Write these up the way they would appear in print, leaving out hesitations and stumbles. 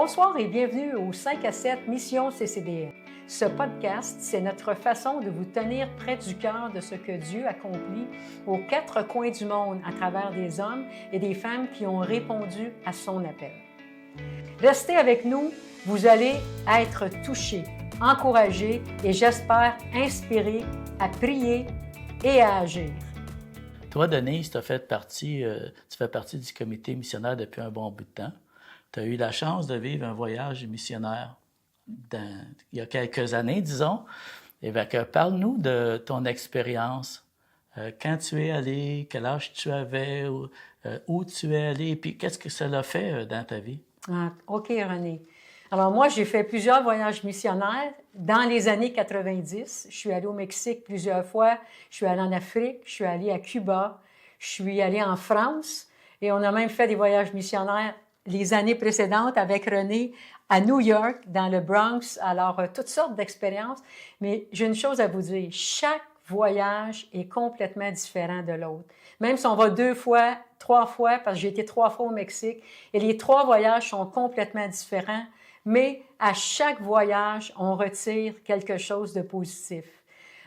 Bonsoir et bienvenue au 5 à 7 Mission CCDF. Ce podcast, c'est notre façon de vous tenir près du cœur de ce que Dieu accomplit aux quatre coins du monde à travers des hommes et des femmes qui ont répondu à son appel. Restez avec nous, vous allez être touchés, encouragés et j'espère inspirés à prier et à agir. Toi, Denise, tu fais partie du comité missionnaire depuis un bon bout de temps. Tu as eu la chance de vivre un voyage missionnaire il y a quelques années, disons. Et bien, parle-nous de ton expérience. Quand tu es allé, quel âge tu avais, où tu es allé, puis qu'est-ce que ça l'a fait dans ta vie? OK, René. Alors moi, j'ai fait plusieurs voyages missionnaires dans les années 90. Je suis allée au Mexique plusieurs fois, je suis allée en Afrique, je suis allée à Cuba, je suis allée en France et on a même fait des voyages missionnaires les années précédentes avec René à New York, dans le Bronx. Alors, toutes sortes d'expériences. Mais j'ai une chose à vous dire, chaque voyage est complètement différent de l'autre. Même si on va 2 fois, 3 fois, parce que j'ai été 3 fois au Mexique, et les 3 voyages sont complètement différents, mais à chaque voyage, on retire quelque chose de positif.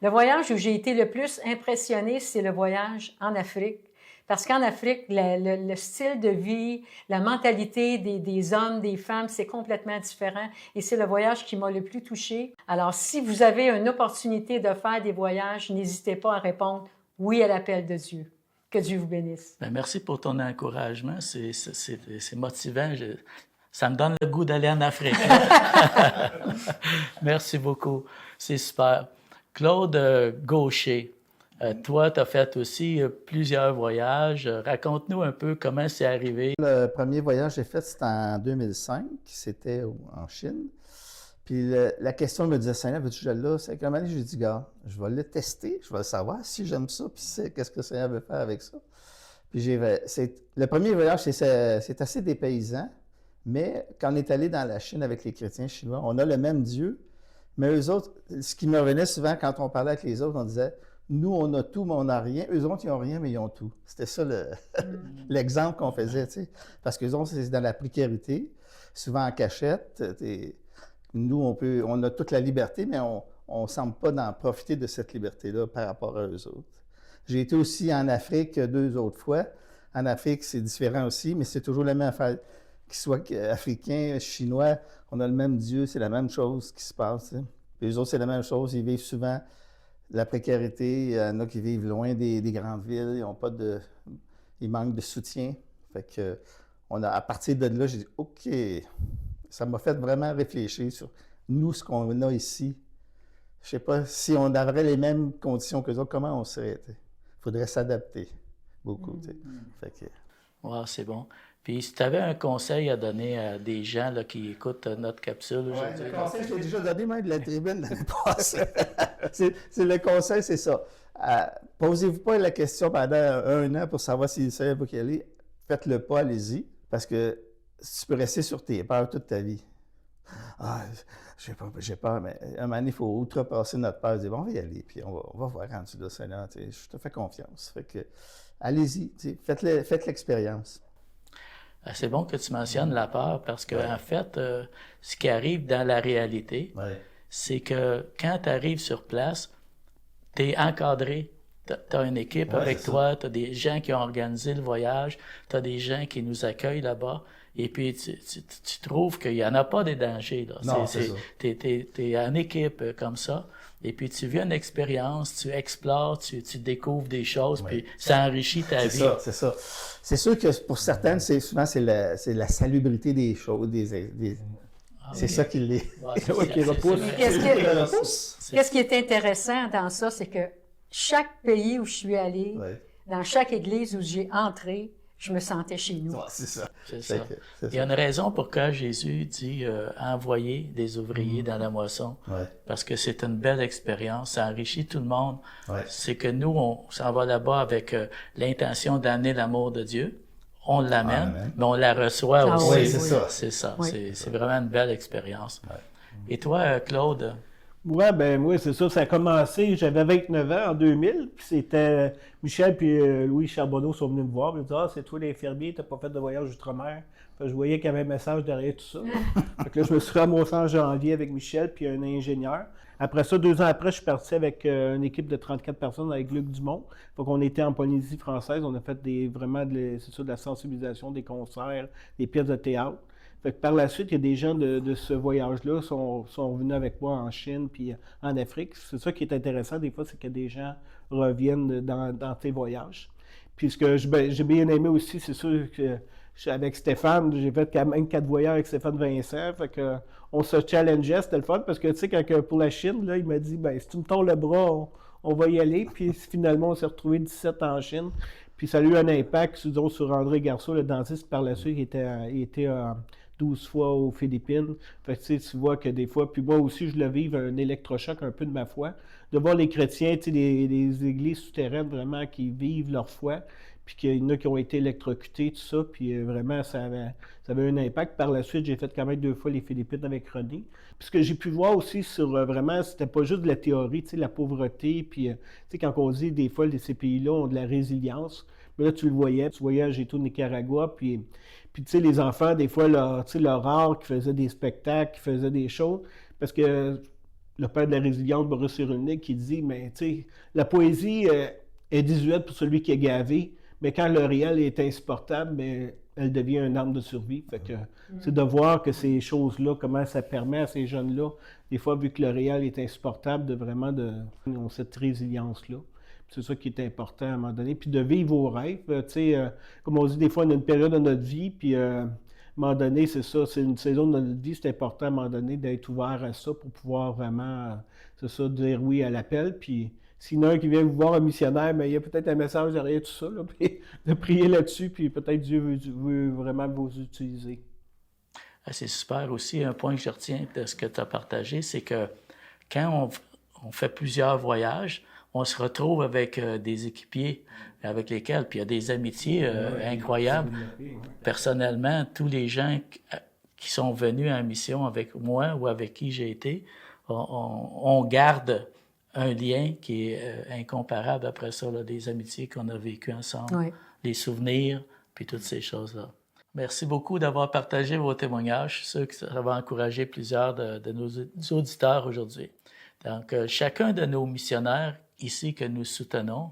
Le voyage où j'ai été le plus impressionnée, c'est le voyage en Afrique. Parce qu'en Afrique, le style de vie, la mentalité des hommes, des femmes, c'est complètement différent. Et c'est le voyage qui m'a le plus touchée. Alors, si vous avez une opportunité de faire des voyages, n'hésitez pas à répondre oui à l'appel de Dieu. Que Dieu vous bénisse. Bien, merci pour ton encouragement. C'est motivant. Ça me donne le goût d'aller en Afrique. Merci beaucoup. C'est super. Claude Gaucher. Toi, tu as fait aussi plusieurs voyages. Raconte-nous un peu comment c'est arrivé. Le premier voyage que j'ai fait, c'était en 2005. C'était en Chine. Puis la question me disait, Seigneur, veux-tu que je là? C'est comme j'ai dit, gars, je vais le tester, je vais savoir si j'aime ça, puis qu'est-ce que le Seigneur veut faire avec ça. Puis le premier voyage, c'est assez dépaysant, mais quand on est allé dans la Chine avec les chrétiens chinois, on a le même Dieu, mais eux autres, ce qui me revenait souvent quand on parlait avec les autres, on disait, nous, on a tout, mais on n'a rien. Eux autres, ils n'ont rien, mais ils ont tout. C'était ça l'exemple qu'on faisait, tu sais. Parce qu'eux autres, c'est dans la précarité, souvent en cachette. Nous, on a toute la liberté, mais on ne semble pas d'en profiter de cette liberté-là par rapport à eux autres. J'ai été aussi en Afrique 2 autres fois. En Afrique, c'est différent aussi, mais c'est toujours la même affaire. Qu'ils soient africains, chinois, on a le même Dieu, c'est la même chose qui se passe. Puis eux autres, c'est la même chose. Ils vivent souvent la précarité. Il y en a qui vivent loin des grandes villes. Ils manquent de soutien. Fait que, à partir de là, j'ai dit, OK, ça m'a fait vraiment réfléchir sur nous, ce qu'on a ici. Je ne sais pas si on avait les mêmes conditions que les autres, comment on serait. Il faudrait s'adapter beaucoup. Fait que... Wow, c'est bon. Puis si tu avais un conseil à donner à des gens là, qui écoutent notre capsule aujourd'hui. Le conseil, je l'ai déjà donné même de la tribune l'année passée. Le conseil, c'est ça. Posez-vous pas la question pendant 1 an pour savoir si ça va y aller. Faites-le pas, allez-y. Parce que tu peux rester sur tes peurs toute ta vie. J'ai peur, mais à un moment donné, il faut outrepasser notre peur et dire, bon, on va y aller, puis on va voir rendu là, Seigneur. Je te fais confiance. Fait que, allez-y, faites l'expérience. C'est bon que tu mentionnes la peur parce que en fait, ce qui arrive dans la réalité, c'est que quand tu arrives sur place, tu es encadré. Tu as une équipe avec toi, tu as des gens qui ont organisé le voyage, tu as des gens qui nous accueillent là-bas, et puis tu trouves qu'il n'y en a pas de danger. Là. Non, c'est ça. Tu es en équipe comme ça, et puis tu vis une expérience, tu explores, tu découvres des choses, puis ça enrichit ta vie. C'est ça. C'est sûr que pour certaines, souvent, c'est la salubrité des choses, c'est ça qui les repousse. Qu'est-ce qui est intéressant dans ça, c'est que chaque pays où je suis allée, dans chaque église où j'ai entré, je me sentais chez nous. C'est ça. Il y a une raison pourquoi Jésus dit envoyer des ouvriers dans la moisson. Parce que c'est une belle expérience, ça enrichit tout le monde. C'est que nous, on s'en va là-bas avec l'intention d'amener l'amour de Dieu. On l'amène, mais on la reçoit aussi. Oui, c'est ça. C'est ça. C'est vraiment une belle expérience. Et toi, Claude? Moi, c'est ça. Ça a commencé, j'avais 29 ans en 2000, puis c'était Michel puis Louis Charbonneau sont venus me voir, ils me disaient, c'est toi l'infirmier, t'as pas fait de voyage outre-mer, Je voyais qu'il y avait un message derrière tout ça. Fait que là, je me suis ramassé en janvier avec Michel puis un ingénieur. Après ça, 2 ans après, je suis parti avec une équipe de 34 personnes avec Luc Dumont. Fait qu'on était en Polynésie française. On a fait c'est ça, de la sensibilisation, des concerts, des pièces de théâtre. Fait que par la suite, il y a des gens de ce voyage-là sont revenus avec moi en Chine puis en Afrique. C'est ça qui est intéressant des fois, c'est que des gens reviennent dans tes voyages. Puis ce que j'ai bien aimé aussi, c'est sûr que avec Stéphane, j'ai fait quand même 4 voyages avec Stéphane Vincent. Fait que on se challengeait, c'était le fun parce que tu sais, pour la Chine, là, il m'a dit ben si tu me tords le bras, on va y aller. Puis finalement, on s'est retrouvé 17 en Chine. Puis ça a eu un impact, disons, sur André Garceau, le dentiste, par la suite, il était 12 fois aux Philippines. Fait que tu vois que des fois, puis moi aussi, je le vis un électrochoc un peu de ma foi. De voir les chrétiens, tu sais, les églises souterraines vraiment qui vivent leur foi, puis qu'il y en a qui ont été électrocutés, tout ça, puis vraiment, ça avait un impact. Par la suite, j'ai fait quand même 2 fois les Philippines avec René. Puis ce que j'ai pu voir aussi sur vraiment, c'était pas juste de la théorie, tu sais, la pauvreté, puis tu sais, quand on dit des fois, ces pays-là ont de la résilience, mais là, tu le voyais, tu voyais, j'ai tout au Nicaragua, puis tu sais, les enfants, des fois, leur art, qui faisaient des spectacles, qui faisaient des shows, parce que le père de la résilience, Boris Cyrulnik, qui dit, mais tu sais, la poésie est désuète pour celui qui est gavé, mais quand le réel est insupportable, mais elle devient une arme de survie. Fait que c'est de voir que ces choses-là, comment ça permet à ces jeunes-là, des fois, vu que le réel est insupportable, de vraiment ils ont cette résilience-là. C'est ça qui est important à un moment donné. Puis de vivre vos rêves. Tu sais, comme on dit, des fois, on a une période de notre vie, puis à un moment donné, c'est ça, c'est une saison de notre vie, c'est important à un moment donné d'être ouvert à ça pour pouvoir vraiment, c'est ça, dire oui à l'appel. Puis s'il y en a un qui vient vous voir, un missionnaire, mais il y a peut-être un message derrière tout ça, là, puis de prier là-dessus, puis peut-être Dieu veut vraiment vous utiliser. C'est super aussi. Un point que je retiens de ce que tu as partagé, c'est que quand on fait plusieurs voyages, on se retrouve avec des équipiers avec lesquels, puis il y a des amitiés incroyables. Personnellement, tous les gens qui sont venus en mission avec moi ou avec qui j'ai été, on garde un lien qui est incomparable après ça, là, des amitiés qu'on a vécues ensemble, Oui. les souvenirs, puis toutes ces choses-là. Merci beaucoup d'avoir partagé vos témoignages. Je suis sûr que ça va encourager plusieurs de nos auditeurs aujourd'hui. Donc, chacun de nos missionnaires ici que nous soutenons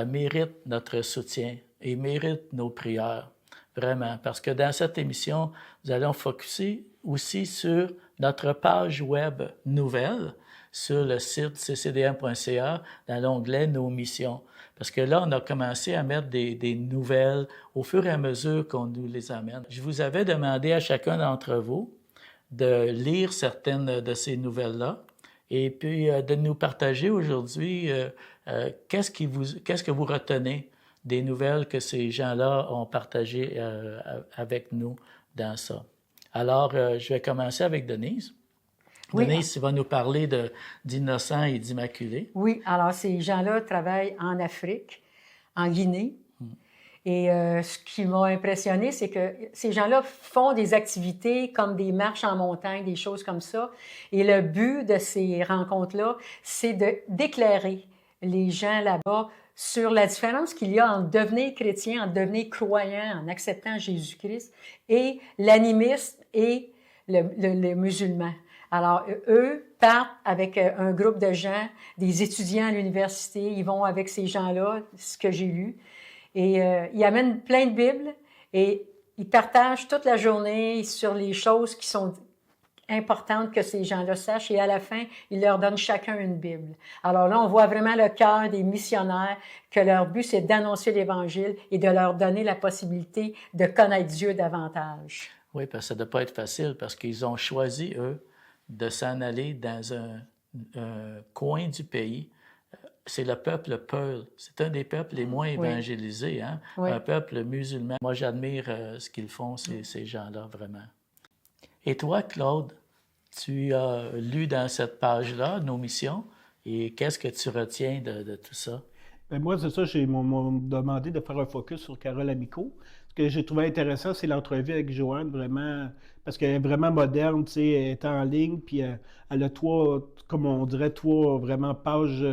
mérite notre soutien et mérite nos prières, vraiment. Parce que dans cette émission, nous allons focusser aussi sur notre page web nouvelle sur le site ccdm.ca dans l'onglet « Nos missions ». Parce que là, on a commencé à mettre des nouvelles au fur et à mesure qu'on nous les amène. Je vous avais demandé à chacun d'entre vous de lire certaines de ces nouvelles-là et puis de nous partager aujourd'hui qu'est-ce que vous retenez des nouvelles que ces gens-là ont partagées avec nous dans ça. Alors, je vais commencer avec Denise. Oui. Denise, tu vas nous parler d'Innocents et d'Immaculés. Oui, alors ces gens-là travaillent en Afrique, en Guinée. Et ce qui m'a impressionné, c'est que ces gens-là font des activités comme des marches en montagne, des choses comme ça. Et le but de ces rencontres-là, c'est d'éclairer les gens là-bas sur la différence qu'il y a entre devenir chrétien, entre devenir croyant, en acceptant Jésus-Christ, et l'animisme et le musulman. Alors, eux partent avec un groupe de gens, des étudiants à l'université, ils vont avec ces gens-là, ce que j'ai lu, et ils amènent plein de Bibles et ils partagent toute la journée sur les choses qui sont importantes que ces gens-là sachent, et à la fin, ils leur donnent chacun une Bible. Alors là, on voit vraiment le cœur des missionnaires, que leur but, c'est d'annoncer l'Évangile et de leur donner la possibilité de connaître Dieu davantage. Oui, parce que ça ne doit pas être facile, parce qu'ils ont choisi, eux, de s'en aller dans un coin du pays. C'est le peuple Peul. C'est un des peuples les moins évangélisés, hein? Oui. Un peuple musulman. Moi, j'admire ce qu'ils font, ces gens-là, vraiment. Et toi, Claude, tu as lu dans cette page-là nos missions, et qu'est-ce que tu retiens de tout ça? Ben moi, c'est ça, m'ont demandé de faire un focus sur Carole Amico. Ce que j'ai trouvé intéressant, c'est l'entrevue avec Joanne, vraiment, parce qu'elle est vraiment moderne, tu sais, elle est en ligne, puis elle a comme on dirait, trois vraiment pages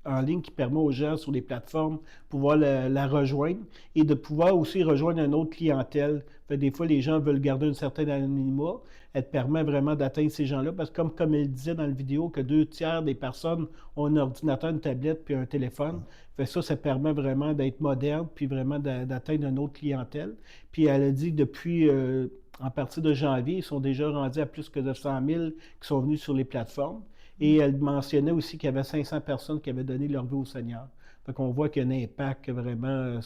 en ligne qui permet aux gens sur les plateformes de pouvoir la rejoindre et de pouvoir aussi rejoindre une autre clientèle. Fait, des fois, les gens veulent garder un certain anonymat. Elle te permet vraiment d'atteindre ces gens-là, parce que comme elle disait dans la vidéo, que 2 tiers des personnes ont un ordinateur, une tablette, puis un téléphone. Fait ça permet vraiment d'être moderne, puis vraiment d'atteindre une autre clientèle. Puis elle a dit que depuis, en partir de janvier, ils sont déjà rendus à plus que de 100 000 qui sont venus sur les plateformes. Et elle mentionnait aussi qu'il y avait 500 personnes qui avaient donné leur vie au Seigneur. Fait qu'on voit qu'il y a un impact vraiment,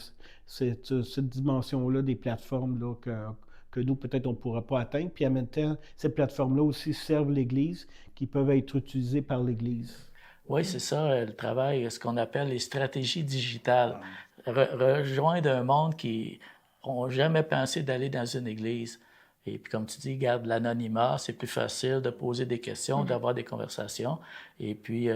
cette dimension-là des plateformes là, que nous, peut-être, on ne pourra pas atteindre. Puis en même temps, ces plateformes-là aussi servent l'Église, qui peuvent être utilisées par l'Église. Oui, c'est ça, le travail, ce qu'on appelle les stratégies digitales. Rejoindre un monde qui n'ont jamais pensé d'aller dans une église. Et puis, comme tu dis, garde l'anonymat, c'est plus facile de poser des questions, d'avoir des conversations. Et puis,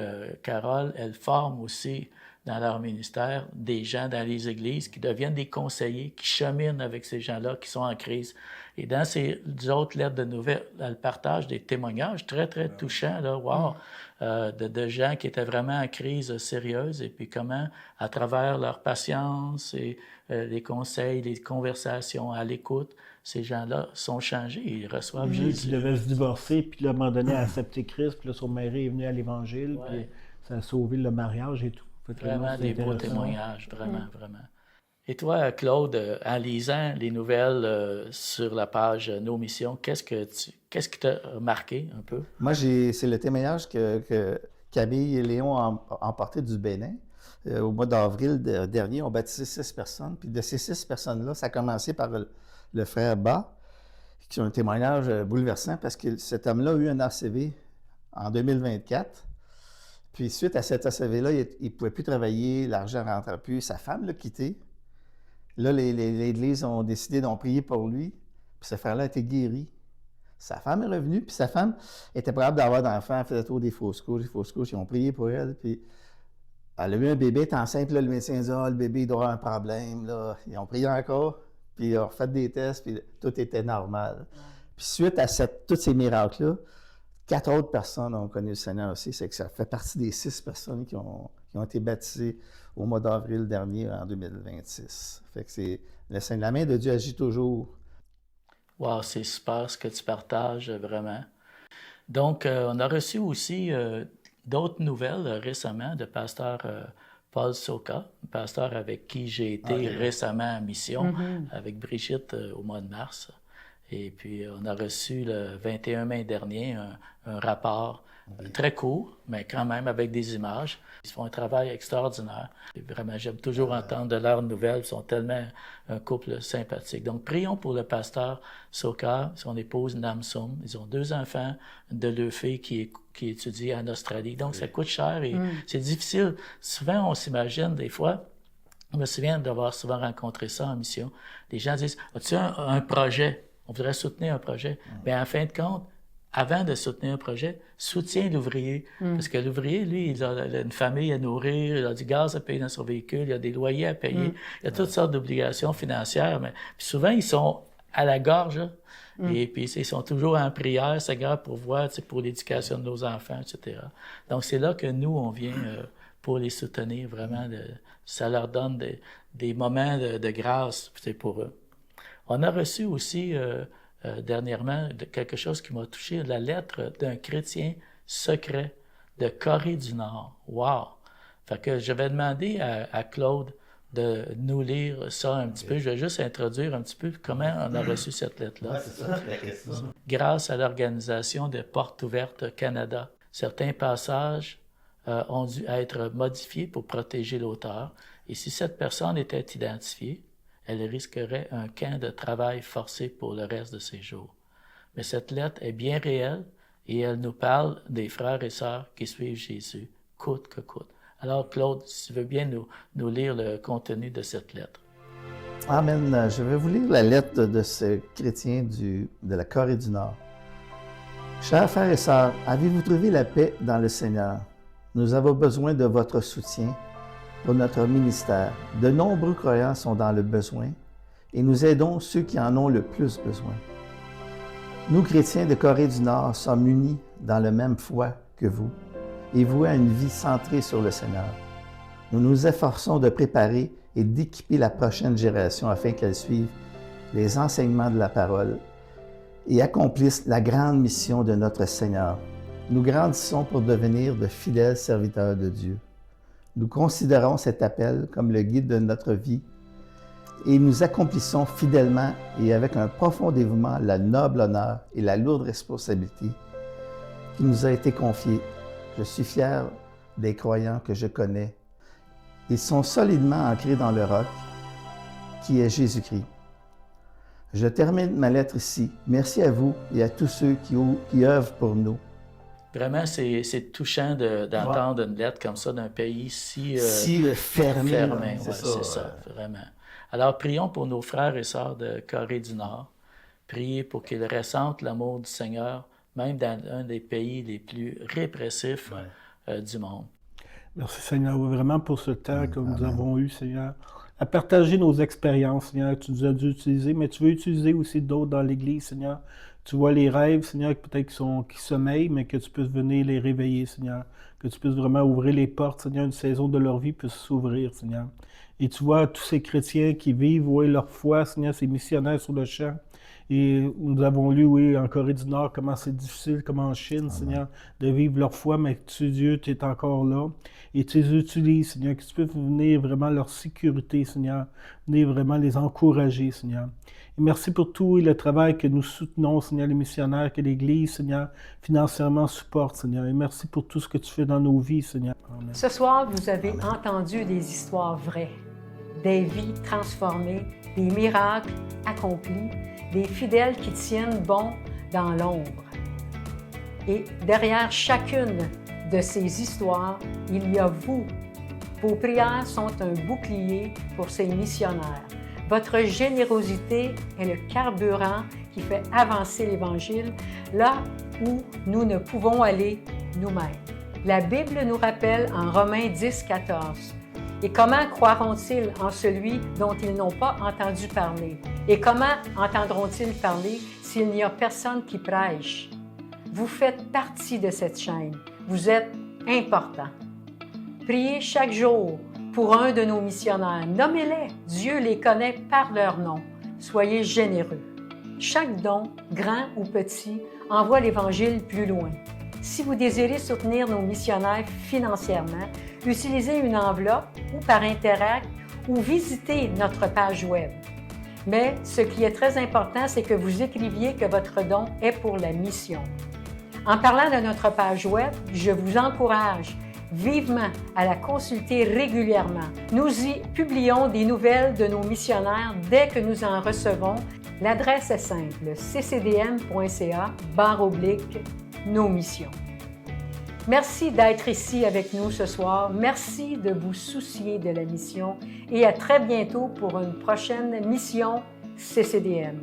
Carole, elle forme aussi dans leur ministère des gens dans les églises qui deviennent des conseillers, qui cheminent avec ces gens-là qui sont en crise. Et dans ces autres lettres de nouvelles, elle partage des témoignages très, très touchants, là, wow, de gens qui étaient vraiment en crise sérieuse et puis comment, à travers leur patience et les conseils, les conversations à l'écoute, ces gens-là sont changés, ils reçoivent Jésus. Qui devait se divorcer, puis là, à un moment donné, a accepté Christ, puis là, son mari est venu à l'Évangile, puis ça a sauvé le mariage et tout. Vraiment des beaux témoignages, vraiment, vraiment. Et toi, Claude, en lisant les nouvelles sur la page Nos Missions, qu'est-ce qui t'a marqué un peu? Moi, c'est le témoignage que Camille et Léon ont emporté du Bénin. Au mois d'avril dernier, on baptisé 6 personnes. Puis de ces 6 personnes-là, ça a commencé par le frère Ba, qui a un témoignage bouleversant parce que cet homme-là a eu un ACV en 2024. Puis suite à cet ACV-là, il ne pouvait plus travailler, l'argent ne rentrait plus. Sa femme l'a quitté. Là, l'Église ont décidé d'en prier pour lui. Puis ce frère-là a été guéri. Sa femme est revenue, puis sa femme était pas capable d'avoir d'enfants. Elle faisait trop des fausses couches. Ils ont prié pour elle. Puis elle a eu un bébé, elle est enceinte. Puis là, le médecin dit « Ah, le bébé, il doit avoir un problème. » Là, ils ont prié encore. Puis ils ont refait des tests, puis tout était normal. Puis suite à tous ces miracles-là, 4 autres personnes ont connu le Seigneur aussi. C'est que ça fait partie des 6 personnes qui ont été baptisées au mois d'avril dernier, en 2026. Fait que la main de Dieu agit toujours. Wow, c'est super ce que tu partages, vraiment. Donc, on a reçu aussi d'autres nouvelles récemment de pasteur Paul Soka, pasteur avec qui j'ai été récemment en mission avec Brigitte au mois de mars. Et puis, on a reçu le 21 mai dernier un rapport très court, mais quand même avec des images. Ils font un travail extraordinaire. Et vraiment, j'aime toujours entendre de leurs nouvelles. Ils sont tellement un couple sympathique. Donc, prions pour le pasteur Soka, son épouse Namsum. Ils ont 2 enfants, de leur fille qui étudie en Australie. Donc, ça coûte cher et c'est difficile. Souvent, on s'imagine des fois, je me souviens d'avoir souvent rencontré ça en mission. Les gens disent, as-tu un projet? On voudrait soutenir un projet. Mais en fin de compte, avant de soutenir un projet, soutiens l'ouvrier. Parce que l'ouvrier, lui, il a une famille à nourrir, il a du gaz à payer dans son véhicule, il a des loyers à payer, il y a toutes sortes d'obligations financières. Mais puis souvent, ils sont à la gorge. Et puis, ils sont toujours en prière, Seigneur, pour voir, pour l'éducation de nos enfants, etc. Donc, c'est là que nous, on vient pour les soutenir, vraiment. Ça leur donne des moments de grâce pour eux. On a reçu aussi dernièrement quelque chose qui m'a touché, la lettre d'un chrétien secret de Corée du Nord. Wow! Fait que je vais demander à Claude de nous lire ça un petit peu. Je vais juste introduire un petit peu comment on a reçu cette lettre-là. Ouais, c'est ça, la question. Grâce à l'organisation de Portes ouvertes Canada, certains passages ont dû être modifiés pour protéger l'auteur. Et si cette personne était identifiée, elle risquerait un camp de travail forcé pour le reste de ses jours. Mais cette lettre est bien réelle et elle nous parle des frères et sœurs qui suivent Jésus, coûte que coûte. Alors, Claude, si tu veux bien nous lire le contenu de cette lettre. Amen. Je vais vous lire la lettre de ce chrétien de la Corée du Nord. Chers frères et sœurs, avez-vous trouvé la paix dans le Seigneur? Nous avons besoin de votre soutien pour notre ministère. De nombreux croyants sont dans le besoin et nous aidons ceux qui en ont le plus besoin. Nous, chrétiens de Corée du Nord, sommes unis dans la même foi que vous et voués à une vie centrée sur le Seigneur. Nous nous efforçons de préparer et d'équiper la prochaine génération afin qu'elle suive les enseignements de la parole et accomplisse la grande mission de notre Seigneur. Nous grandissons pour devenir de fidèles serviteurs de Dieu. Nous considérons cet appel comme le guide de notre vie et nous accomplissons fidèlement et avec un profond dévouement le noble honneur et la lourde responsabilité qui nous a été confiée. Je suis fier des croyants que je connais. Ils sont solidement ancrés dans le roc qui est Jésus-Christ. Je termine ma lettre ici. Merci à vous et à tous ceux qui œuvrent pour nous. Vraiment, c'est touchant d'entendre une lettre comme ça d'un pays si fermé. Ouais, c'est ça, vraiment. Alors, prions pour nos frères et sœurs de Corée du Nord. Priez pour qu'ils ressentent l'amour du Seigneur, même dans un des pays les plus répressifs du monde. Merci Seigneur, vraiment pour ce temps que nous avons eu, Seigneur, à partager nos expériences, Seigneur, que tu nous as dû utiliser, mais tu veux utiliser aussi d'autres dans l'Église, Seigneur. Tu vois les rêves, Seigneur, peut-être qui sommeillent, mais que tu puisses venir les réveiller, Seigneur. Que tu puisses vraiment ouvrir les portes, Seigneur, une saison de leur vie puisse s'ouvrir, Seigneur. Et tu vois tous ces chrétiens qui vivent, leur foi, Seigneur, ces missionnaires sur le champ. Et nous avons lu, en Corée du Nord, comment c'est difficile, comme en Chine, Seigneur, de vivre leur foi, mais tu, Dieu, tu es encore là. Et tu les utilises, Seigneur, que tu peux venir vraiment leur sécurité, Seigneur, venir vraiment les encourager, Seigneur. Et merci pour tout et le travail que nous soutenons, Seigneur, les missionnaires, que l'Église, Seigneur, financièrement supporte, Seigneur. Et merci pour tout ce que tu fais dans nos vies, Seigneur. Amen. Ce soir, vous avez entendu des histoires vraies, des vies transformées, des miracles accomplis, des fidèles qui tiennent bon dans l'ombre. Et derrière chacune de ces histoires, il y a vous. Vos prières sont un bouclier pour ces missionnaires. Votre générosité est le carburant qui fait avancer l'Évangile là où nous ne pouvons aller nous-mêmes. La Bible nous rappelle en Romains 10, 14 « Et comment croiront-ils en celui dont ils n'ont pas entendu parler? Et comment entendront-ils parler s'il n'y a personne qui prêche? » Vous faites partie de cette chaîne. Vous êtes important. Priez chaque jour pour un de nos missionnaires. Nommez-les. Dieu les connaît par leur nom. Soyez généreux. Chaque don, grand ou petit, envoie l'Évangile plus loin. Si vous désirez soutenir nos missionnaires financièrement, utilisez une enveloppe ou par Interact ou visitez notre page Web. Mais ce qui est très important, c'est que vous écriviez que votre don est pour la mission. En parlant de notre page Web, je vous encourage vivement à la consulter régulièrement. Nous y publions des nouvelles de nos missionnaires dès que nous en recevons. L'adresse est simple, ccdm.ca/nos missions. Merci d'être ici avec nous ce soir. Merci de vous soucier de la mission et à très bientôt pour une prochaine mission CCDM.